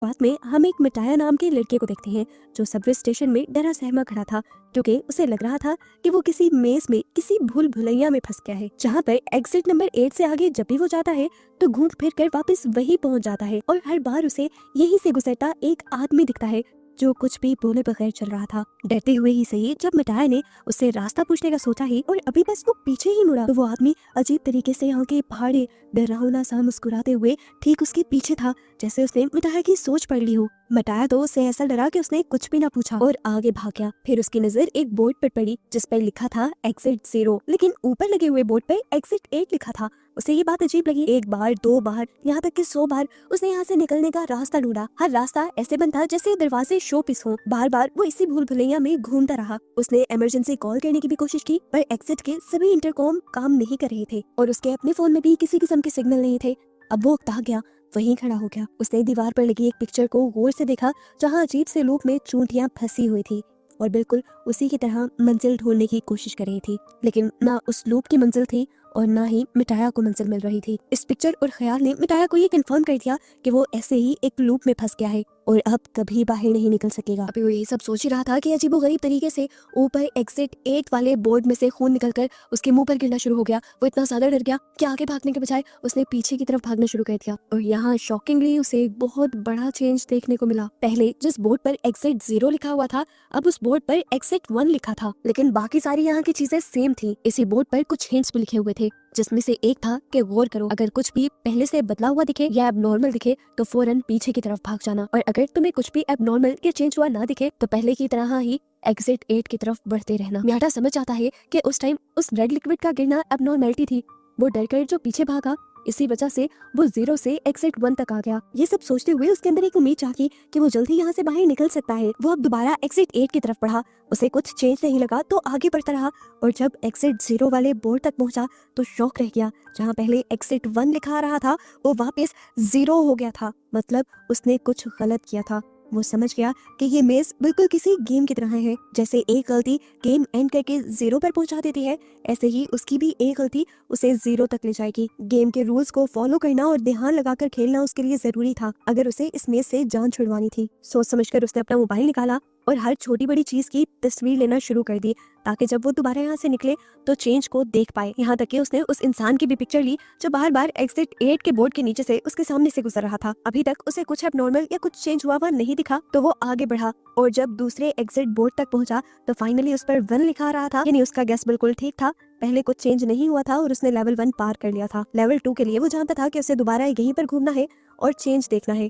बाद में हम एक मिटाया नाम के लड़के को देखते हैं जो सबवे स्टेशन में डरा सहमा खड़ा था क्योंकि उसे लग रहा था कि वो किसी मेज में किसी भूल भुलैया में फंस गया है जहाँ पर एग्जिट नंबर 8 से आगे जब भी वो जाता है तो घूम फिर कर वापस वही पहुंच जाता है और हर बार उसे यहीं से गुजरता एक आदमी दिखता है जो कुछ भी बोले बगैर चल रहा था। डरते हुए ही सही, जब मिटाया ने उससे रास्ता पूछने का सोचा ही और अभी बस वो पीछे ही मुड़ा तो वो आदमी अजीब तरीके से आंखें फाड़े डरावना सा मुस्कुराते हुए ठीक उसके पीछे था, जैसे उसने मिटाया की सोच पढ़ ली हो। मिटाया तो उससे ऐसा डरा कि उसने कुछ भी ना पूछा और आगे भाग गया। फिर उसकी नजर एक बोर्ड पर पड़ी जिस पर लिखा था एग्जिट 0, लेकिन ऊपर लगे हुए बोर्ड पर एग्जिट 8 लिखा था। उसे ये बात अजीब लगी। एक बार, दो बार, यहाँ तक कि 100 बार उसने यहाँ से निकलने का रास्ता ढूंढा। हर रास्ता ऐसे बनता जैसे दरवाजे शो पीस हो। बार बार वो इसी भूल भुलैया में घूमता रहा। उसने इमरजेंसी कॉल करने की भी कोशिश की पर एग्जिट के सभी इंटरकॉम काम नहीं कर रहे थे और उसके अपने फोन में भी किसी किस्म के सिग्नल नहीं थे। अब वो उकता गया, वहीं खड़ा हो गया। उसने दीवार पर लगी एक पिक्चर को गौर से देखा जहाँ अजीब से लूप में चूंटियां फंसी हुई थी और बिल्कुल उसी की तरह मंजिल ढूंढने की कोशिश कर रही थी, लेकिन ना उस लूप की मंजिल थी और ना ही मिटाया को मंजिल मिल रही थी। इस पिक्चर और ख्याल ने मिटाया को ये कंफर्म कर दिया कि वो ऐसे ही एक लूप में फंस गया है और अब कभी बाहर नहीं निकल सकेगा। अभी वो यही सब सोच ही रहा था कि अजीबोगरीब तरीके से ऊपर एग्जिट 8 वाले बोर्ड में से खून निकलकर उसके मुंह पर गिरना शुरू हो गया। वो इतना ज्यादा डर गया कि आगे भागने के बजाय उसने पीछे की तरफ भागना शुरू कर दिया और यहाँ शॉकिंगली उसे एक बहुत बड़ा चेंज देखने को मिला। पहले जिस बोर्ड पर एग्जिट 0 लिखा हुआ था, अब उस बोर्ड पर एग्जिट 1 लिखा था, लेकिन बाकी सारी यहाँ की चीजें सेम थी। इसी बोर्ड पर कुछ हिंट्स भी लिखे हुए थे जिसमें से एक था कि गौर करो, अगर कुछ भी पहले से बदला हुआ दिखे या एबनॉर्मल दिखे तो फौरन पीछे की तरफ भाग जाना, और अगर तुम्हें कुछ भी एबनॉर्मल या चेंज हुआ ना दिखे तो पहले की तरह ही एग्जिट 8 की तरफ बढ़ते रहना। म्याटा समझ आता है कि उस टाइम उस रेड लिक्विड का गिरना एबनॉर्मलिटी थी। वो डरकर जो पीछे भागा, इसी वजह से वो 0 से एग्जिट 1 तक आ गया। ये सब सोचते हुए उसके अंदर एक उम्मीद जागी कि वो जल्दी यहाँ से बाहर निकल सकता है। वो अब दोबारा एग्जिट 8 की तरफ बढ़ा। उसे कुछ चेंज नहीं लगा तो आगे बढ़ता रहा और जब एग्जिट 0 वाले बोर्ड तक पहुंचा तो शॉक रह गया। जहाँ पहले एग्जिट 1 लिखा रहा था वो वापस 0 हो गया था। मतलब उसने कुछ गलत किया था। वो समझ गया कि ये मेज बिल्कुल किसी गेम की तरह है। जैसे एक गलती गेम एंड करके 0 पर पहुंचा देती है, ऐसे ही उसकी भी एक गलती उसे 0 तक ले जाएगी। गेम के रूल्स को फॉलो करना और ध्यान लगाकर खेलना उसके लिए जरूरी था अगर उसे इस मेज से जान छुड़वानी थी। सोच समझकर उसने अपना मोबाइल निकाला और हर छोटी बड़ी चीज की तस्वीर लेना शुरू कर दी ताकि जब वो दोबारा यहाँ से निकले तो चेंज को देख पाए। यहाँ तक कि उसने उस इंसान की भी पिक्चर ली जो बार बार एग्जिट 8 के बोर्ड के नीचे से उसके सामने से गुजर रहा था। अभी तक उसे कुछ एबनॉर्मल या कुछ चेंज हुआ हुआ नहीं दिखा तो वो आगे बढ़ा और जब दूसरे एग्जिट बोर्ड तक पहुंचा तो फाइनली उस पर 1 लिखा रहा था, यानी उसका गैस बिल्कुल ठीक था। पहले कुछ चेंज नहीं हुआ था और उसने लेवल 1 पार कर लिया था। लेवल 2 के लिए वो जानता था कि उसे दोबारा यहीं पर घूमना है और चेंज देखना है।